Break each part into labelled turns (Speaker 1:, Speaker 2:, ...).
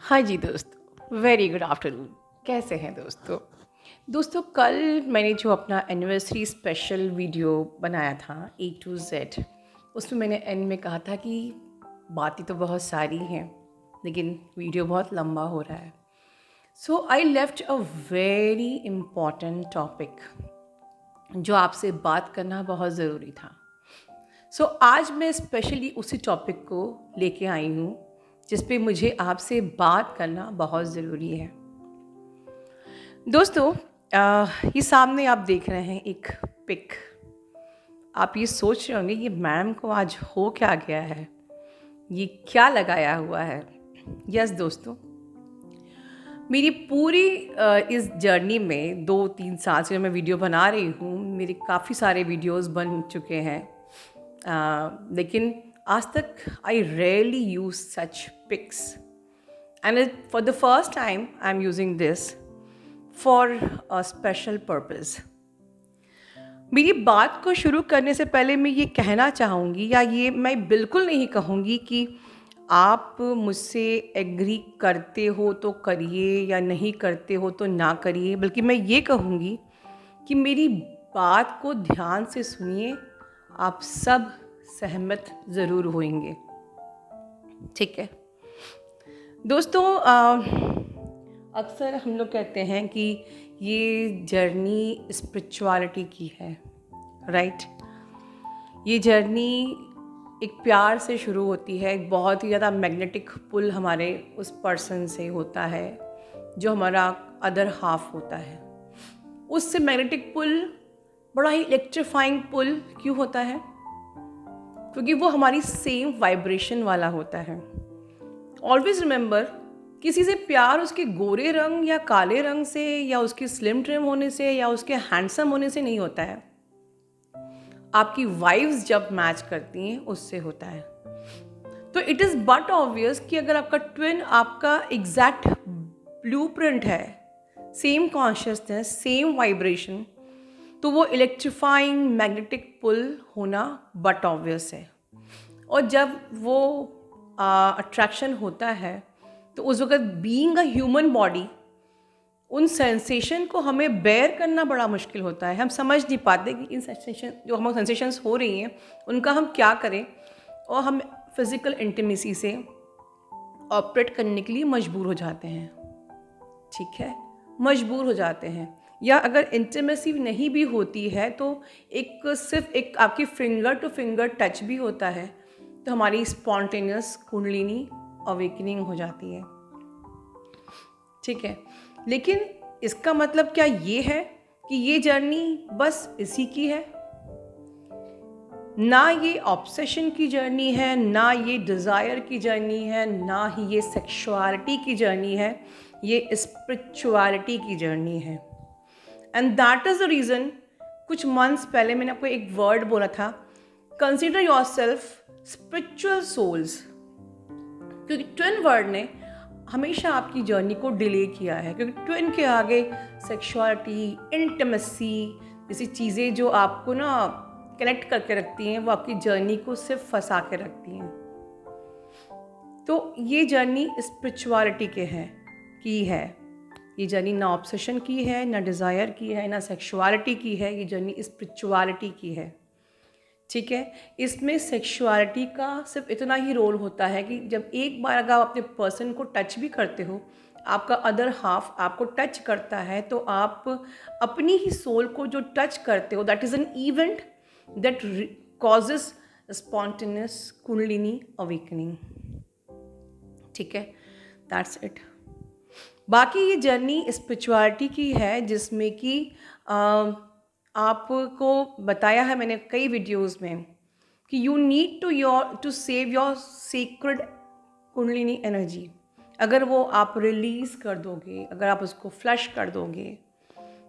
Speaker 1: हाँ जी दोस्तों, very good afternoon. कैसे हैं दोस्तों? दोस्तों, कल मैंने जो अपना एनिवर्सरी स्पेशल वीडियो बनाया था A to Z, उसमें मैंने एंड में कहा था कि बातें तो बहुत सारी हैं लेकिन वीडियो बहुत लंबा हो रहा है। So I left a very important topic जो आपसे बात करना बहुत ज़रूरी था। सो आज मैं स्पेशली उसी टॉपिक को लेके आई हूँ जिस पे मुझे आपसे बात करना बहुत ज़रूरी है। दोस्तों, ये सामने आप देख रहे हैं एक पिक। आप ये सोच रहे होंगे ये मैम को आज हो क्या गया है, ये क्या लगाया हुआ है। यस दोस्तों, मेरी पूरी इस जर्नी में 2-3 साल से मैं वीडियो बना रही हूँ। मेरे काफ़ी सारे वीडियोस बन चुके हैं, लेकिन आज तक I rarely use such pics and for the first time I am using this for a special purpose. मेरी बात को शुरू करने से पहले मैं ये कहना चाहूँगी, या ये मैं बिल्कुल नहीं कहूँगी कि आप मुझसे एग्री करते हो तो करिए या नहीं करते हो तो ना करिए, बल्कि मैं ये कहूँगी कि मेरी बात को ध्यान से सुनिए। आप सब सहमत ज़रूर होंगे, ठीक है दोस्तों। अक्सर हम लोग कहते हैं कि ये जर्नी स्पिरिचुअलिटी की है, राइट। ये जर्नी एक प्यार से शुरू होती है। एक बहुत ही ज़्यादा मैग्नेटिक पुल हमारे उस पर्सन से होता है जो हमारा अदर हाफ होता है। उससे मैग्नेटिक पुल बड़ा ही इलेक्ट्रीफाइंग पुल क्यों होता है? क्योंकि वो हमारी सेम वाइब्रेशन वाला होता है। ऑलवेज रिमेंबर, किसी से प्यार उसके गोरे रंग या काले रंग से या उसके स्लिम ट्रिम होने से या उसके हैंडसम होने से नहीं होता है। आपकी वाइब्स जब मैच करती हैं उससे होता है। तो इट इज़ बट ऑब्वियस कि अगर आपका ट्विन आपका एग्जैक्ट ब्लूप्रिंट है, सेम कॉन्शियसनेस, सेम वाइब्रेशन, तो वो इलेक्ट्रीफाइंग मैग्नेटिक पुल होना बट ऑब्वियस है। और जब वो अट्रैक्शन होता है तो उस वक्त बीइंग अ ह्यूमन बॉडी, उन सेंसेशन को हमें बेयर करना बड़ा मुश्किल होता है। हम समझ नहीं पाते कि इन सेंसेशन जो हमारे सेंसेशंस हो रही हैं उनका हम क्या करें, और हम फिज़िकल इंटीमेसी से ऑपरेट करने के लिए मजबूर हो जाते हैं, ठीक है, मजबूर हो जाते हैं। या अगर इंटीमेसी नहीं भी होती है तो एक सिर्फ एक आपकी फिंगर टू फिंगर टच भी होता है तो हमारी स्पॉन्टेनियस कुंडलिनी अवेकनिंग हो जाती है, ठीक है। लेकिन इसका मतलब क्या ये है कि ये जर्नी बस इसी की है? ना ये ऑब्सेशन की जर्नी है, ना ये डिज़ायर की जर्नी है, ना ही ये सेक्सुअलिटी की जर्नी है, ये स्पिरिचुअलिटी की जर्नी है। And that is the reason, कुछ मंथ्स पहले मैंने आपको एक वर्ड बोला था, consider yourself spiritual souls. क्योंकि ट्विन वर्ड ने हमेशा आपकी जर्नी को डिले किया है, क्योंकि ट्विन के आगे सेक्सुअलिटी, इंटिमेसी जैसी चीज़ें जो आपको ना कनेक्ट करके रखती हैं, वो आपकी जर्नी को सिर्फ फंसा के रखती हैं। तो ये जर्नी स्पिरिचुअलिटी के है की है। ये जर्नी ना ऑब्सेशन की है, ना डिज़ायर की है, ना सेक्सुअलिटी की है। ये जर्नी स्पिरिचुअलिटी की है, ठीक है। इसमें सेक्सुअलिटी का सिर्फ इतना ही रोल होता है कि जब एक बार अगर आप अपने पर्सन को टच भी करते हो, आपका अदर हाफ आपको टच करता है, तो आप अपनी ही सोल को जो टच करते हो, that is an event that causes spontaneous kundalini awakening, ठीक है। That's it. बाकी ये जर्नी स्पिरिचुअलिटी की है जिसमें कि आपको बताया है मैंने कई वीडियोस में कि you need to save your secret kundalini energy. अगर वो आप रिलीज़ कर दोगे, अगर आप उसको फ्लश कर दोगे,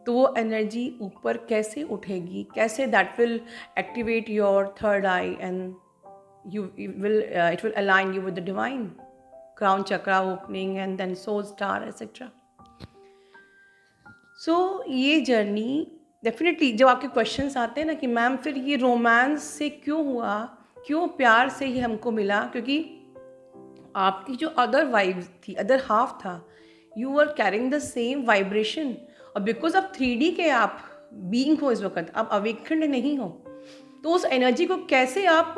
Speaker 1: तो वो एनर्जी ऊपर कैसे उठेगी, कैसे that will activate your third eye and it will align you with the divine, crown chakra opening and then soul star etcetera. So ये जर्नी डेफिनेटली, जब आपके क्वेश्चंस आते हैं ना कि मैम फिर ये रोमांस से क्यों हुआ, क्यों प्यार से ही हमको मिला, क्योंकि आपकी जो अदर वाइब थी, अदर हाफ था, you are carrying the same vibration, और बिकॉज आप 3D के आप बीइंग हो इस वक्त, आप अवेकन्ड नहीं हो, तो उस एनर्जी को कैसे आप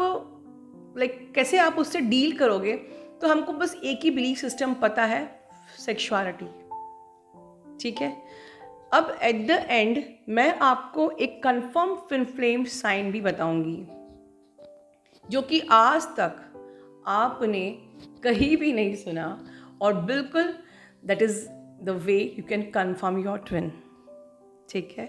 Speaker 1: कैसे आप उससे डील करोगे? तो हमको बस एक ही बिलीफ सिस्टम पता है, सेक्सुअलिटी। ठीक है, अब एट द एंड मैं आपको एक कंफर्म ट्विन फ्लेम साइन भी बताऊंगी, जो कि आज तक आपने कहीं भी नहीं सुना, और बिल्कुल that is the way you can confirm your twin. ठीक है,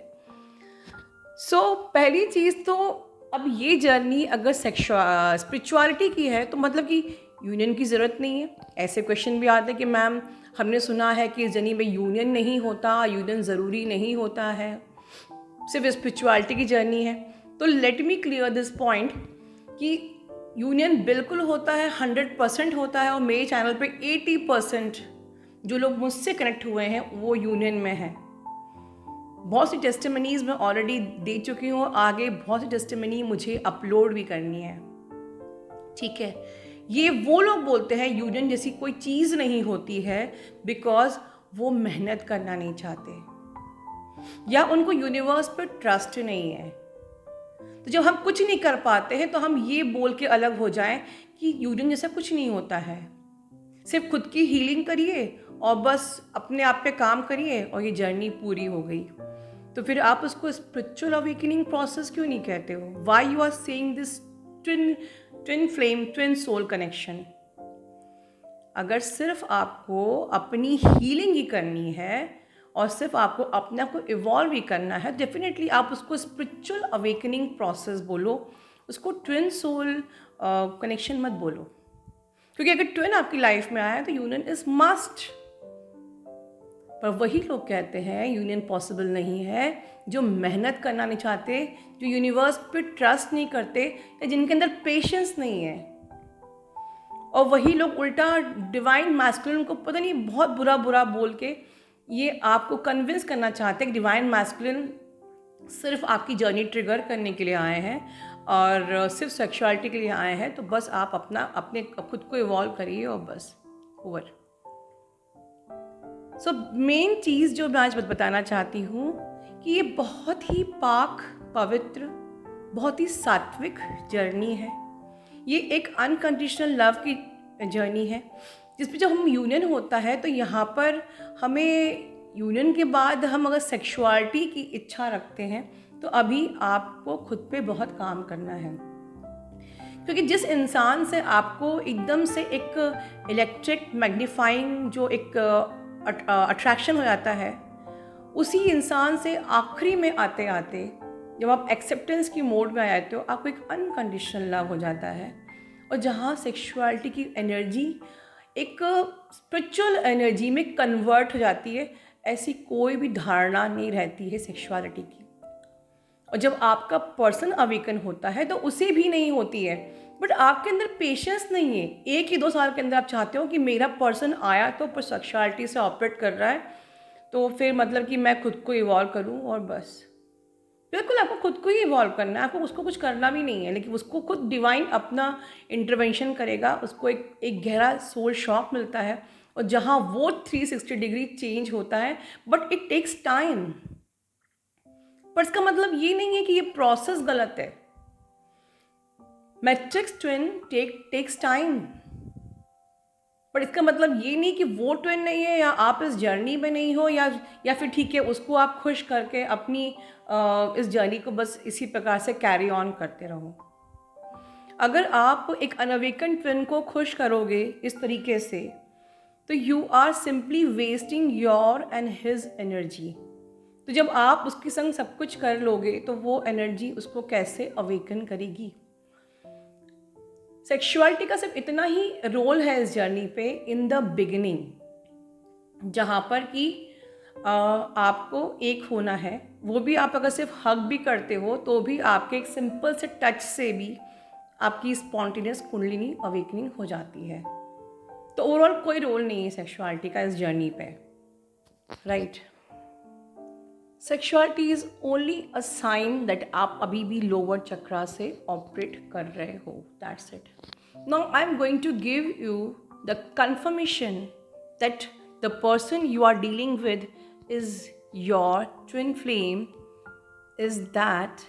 Speaker 1: सो पहली चीज़ तो, अब ये जर्नी अगर स्पिरिचुअलिटी की है तो मतलब कि यूनियन की ज़रूरत नहीं है। ऐसे क्वेश्चन भी आते हैं कि मैम हमने सुना है कि इस जर्नी में यूनियन नहीं होता, यूनियन ज़रूरी नहीं होता है, सिर्फ स्पिरिचुअलिटी की जर्नी है। तो let me clear this point कि यूनियन बिल्कुल होता है, 100% होता है, और मेरे चैनल पे 80% जो लोग मुझसे कनेक्ट हुए हैं वो यूनियन में हैं। बहुत सी टेस्टिमनीज मैं ऑलरेडी दे चुकी हूँ, आगे बहुत सी टेस्टिमनी मुझे अपलोड भी करनी है। ठीक है, ये वो लोग बोलते हैं यूनियन जैसी कोई चीज़ नहीं होती है, बिकॉज वो मेहनत करना नहीं चाहते या उनको यूनिवर्स पर ट्रस्ट नहीं है। तो जब हम कुछ नहीं कर पाते हैं तो हम ये बोल के अलग हो जाएं कि यूनियन जैसा कुछ नहीं होता है, सिर्फ खुद की हीलिंग करिए और बस अपने आप पे काम करिए और ये जर्नी पूरी हो गई। तो फिर आप उसको स्पिरिचुअल अवेकनिंग प्रोसेस क्यों नहीं कहते हो? Why you are saying this twin flame, twin soul connection? अगर सिर्फ आपको अपनी हीलिंग ही करनी है और सिर्फ आपको अपने आप को इवॉल्व ही करना है, डेफिनेटली आप उसको स्पिरिचुअल अवेकनिंग प्रोसेस बोलो, उसको ट्विन सोल कनेक्शन मत बोलो। क्योंकि अगर ट्विन आपकी लाइफ में आया है तो यूनियन इज मस्ट। पर वही लोग कहते हैं यूनियन पॉसिबल नहीं है जो मेहनत करना नहीं चाहते, जो यूनिवर्स पे ट्रस्ट नहीं करते, या जिनके अंदर पेशेंस नहीं है। और वही लोग उल्टा डिवाइन मैस्कुलिन को पता नहीं बहुत बुरा बुरा बोल के ये आपको कन्विंस करना चाहते हैं कि डिवाइन मैस्कुलिन सिर्फ आपकी जर्नी ट्रिगर करने के लिए आए हैं और सिर्फ सेक्सुअलिटी के लिए आए हैं। तो बस आप अपने खुद को इवॉल्व करिए और बस ओवर। सो मेन चीज़ जो मैं आज बताना चाहती हूँ कि ये बहुत ही पाक पवित्र, बहुत ही सात्विक जर्नी है। ये एक अनकंडीशनल लव की जर्नी है, जिसमें जब हम यूनियन होता है तो यहाँ पर हमें यूनियन के बाद हम अगर सेक्सुअलिटी की इच्छा रखते हैं तो अभी आपको खुद पे बहुत काम करना है। क्योंकि जिस इंसान से आपको एकदम से एक इलेक्ट्रिक मैग्नीफाइंग जो एक अट्रैक्शन हो जाता है, उसी इंसान से आखिरी में आते आते जब आप एक्सेप्टेंस की मोड में आ जाते हो, आपको एक अनकंडीशनल लव हो जाता है। और जहाँ सेक्सुअलिटी की एनर्जी एक स्पिरिचुअल एनर्जी में कन्वर्ट हो जाती है, ऐसी कोई भी धारणा नहीं रहती है सेक्सुअलिटी की। और जब आपका पर्सन अवेकन होता है तो उसे भी नहीं होती है, बट आपके अंदर पेशेंस नहीं है। 1 ही 2 साल के अंदर आप चाहते हो कि मेरा पर्सन आया तो पर सेक्सुअलिटी से ऑपरेट कर रहा है, तो फिर मतलब कि मैं खुद को इवॉल्व करूं और बस। बिल्कुल आपको खुद को ही इवॉल्व करना है, आपको उसको कुछ करना भी नहीं है, लेकिन उसको खुद डिवाइन अपना इंटरवेंशन करेगा। उसको एक गहरा सोल शॉक मिलता है और जहाँ वो 360 डिग्री चेंज होता है, बट इट टेक्स टाइम। पर इसका मतलब ये नहीं है कि ये प्रोसेस गलत है। मैट्रिक्स ट्विन टेक्स टाइम, पर इसका मतलब ये नहीं कि वो ट्विन नहीं है या आप इस जर्नी में नहीं हो, या फिर ठीक है उसको आप खुश करके अपनी इस जर्नी को बस इसी प्रकार से कैरी ऑन करते रहो। अगर आप एक अनअवेकन ट्विन को खुश करोगे इस तरीके से, तो you are simply wasting your and his energy. तो जब आप उसके संग सब कुछ कर लोगे तो वो एनर्जी उसको कैसे अवेकन करेगी? सेक्सुअलिटी का सिर्फ इतना ही रोल है इस जर्नी पे इन द बिगिनिंग, जहाँ पर कि आपको एक होना है। वो भी आप अगर सिर्फ हग भी करते हो तो भी आपके एक सिंपल से टच से भी आपकी स्पॉन्टेनियस कुंडलिनी अवेकनिंग हो जाती है। तो ओवरऑल कोई रोल नहीं है सेक्सुअलिटी का इस जर्नी पे, right? Sexuality is only a sign that आप अभी भी लोअर चक्रा से ऑपरेट कर रहे हो, that's it. Now I am going to give you the confirmation that the person you are dealing with is your twin flame is that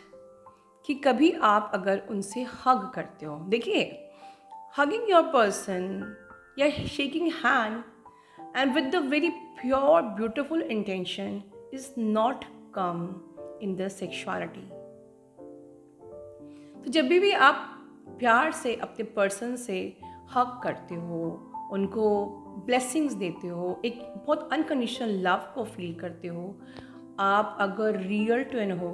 Speaker 1: कि कभी आप अगर उनसे हग करते हो, देखिए, hugging your person या shaking hand and with the very pure beautiful intention is not come in the sexuality. तो जब भी आप प्यार से अपने पर्सन से हग करते हो, उनको ब्लेसिंग्स देते हो, एक बहुत अनकंडीशनल लव को फील करते हो, आप अगर रियल ट्विन हो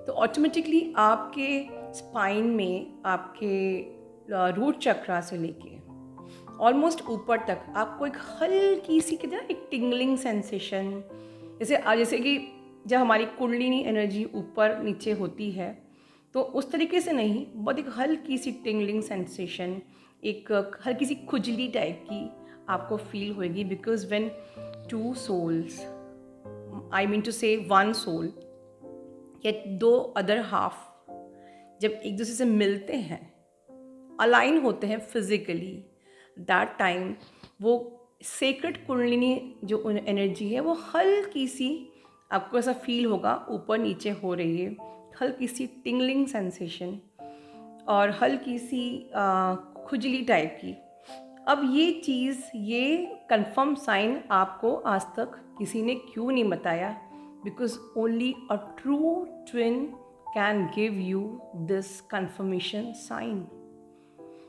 Speaker 1: तो ऑटोमेटिकली आपके स्पाइन में, आपके रूट चक्रा से लेके ऑलमोस्ट ऊपर तक आपको एक हल्की सी कितना एक टिंगलिंग सेंसेशन, जैसे कि जब हमारी कुंडलिनी एनर्जी ऊपर नीचे होती है तो उस तरीके से नहीं, बहुत एक हल्की सी टिंगलिंग सेंसेशन, एक हल्की सी खुजली टाइप की आपको फील होएगी. Because when two souls, I mean to say one soul या दो अदर हाफ जब एक दूसरे से मिलते हैं, अलाइन होते हैं फिजिकली, दैट टाइम वो सेक्रेट कुंडलिनी जो एनर्जी है वो हल्की सी आपको ऐसा फील होगा ऊपर नीचे हो रही है, हल्की सी टिंगलिंग सेंसेशन और हल्की सी खुजली टाइप की. अब ये चीज़, ये कंफर्म साइन आपको आज तक किसी ने क्यों नहीं बताया? Because only a true twin can give you this confirmation sign.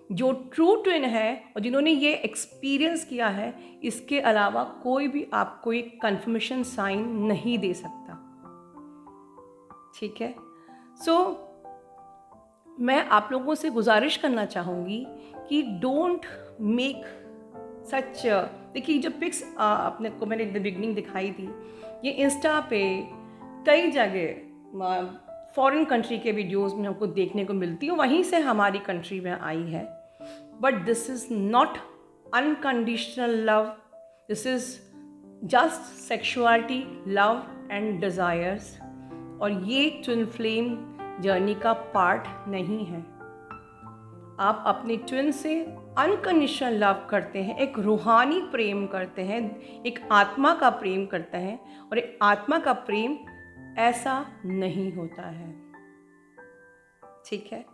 Speaker 1: जो ट्रू ट्विन है और जिन्होंने ये एक्सपीरियंस किया है, इसके अलावा कोई भी आपको एक कंफर्मेशन साइन नहीं दे सकता. ठीक है. सो मैं आप लोगों से गुजारिश करना चाहूँगी कि डोंट मेक सच, देखिए जो पिक्स अपने को मैंने इन द बिगनिंग दिखाई थी, ये इंस्टा पे कई जगह फॉरेन कंट्री के वीडियोस में हमको देखने को मिलती है, वहीं से हमारी कंट्री में आई है. But this is not unconditional love, this is just sexuality, love and desires. और ये ट्विन फ्लेम जर्नी का पार्ट नहीं है. आप अपने ट्विन से अनकंडीशनल लव करते हैं, एक रूहानी प्रेम करते हैं, एक आत्मा का प्रेम करते हैं, और एक आत्मा का प्रेम ऐसा नहीं होता है. ठीक है.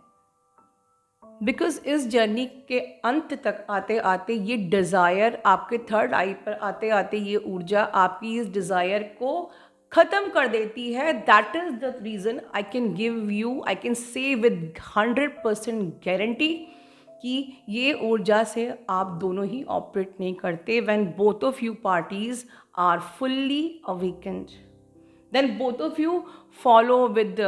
Speaker 1: बिकॉज इस जर्नी के अंत तक आते आते ये डिज़ायर, आपके थर्ड आई पर आते आते ये ऊर्जा आपकी इस डिज़ायर को ख़त्म कर देती है. That is the reason I can give you, I can say with 100% guarantee कि ये ऊर्जा से आप दोनों ही ऑपरेट नहीं करते. When both of you parties are fully awakened, then both of you follow with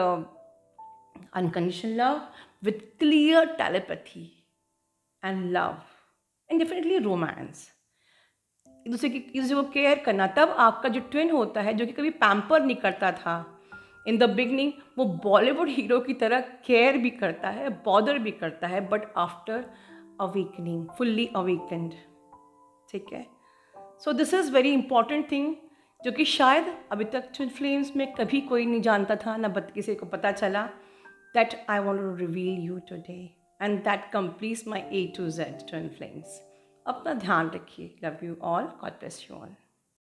Speaker 1: unconditional love, with clear telepathy and love and definitely romance. एक दूसरे को केयर करना. तब आपका जो ट्विन होता है, जो कि कभी पैम्पर नहीं करता था इन द बिगनिंग, वो बॉलीवुड हीरो की तरह केयर भी करता है, बॉदर भी करता है, but after awakening, fully awakened. ठीक है. So this is very important thing, जो कि शायद अभी तक ट्विन फ्लेम्स में कभी कोई नहीं जानता था, ना किसी को पता चला. That I want to reveal you today, and that completes my A to Z twin flames. अपना ध्यान रखिए. Love you all. God bless you all.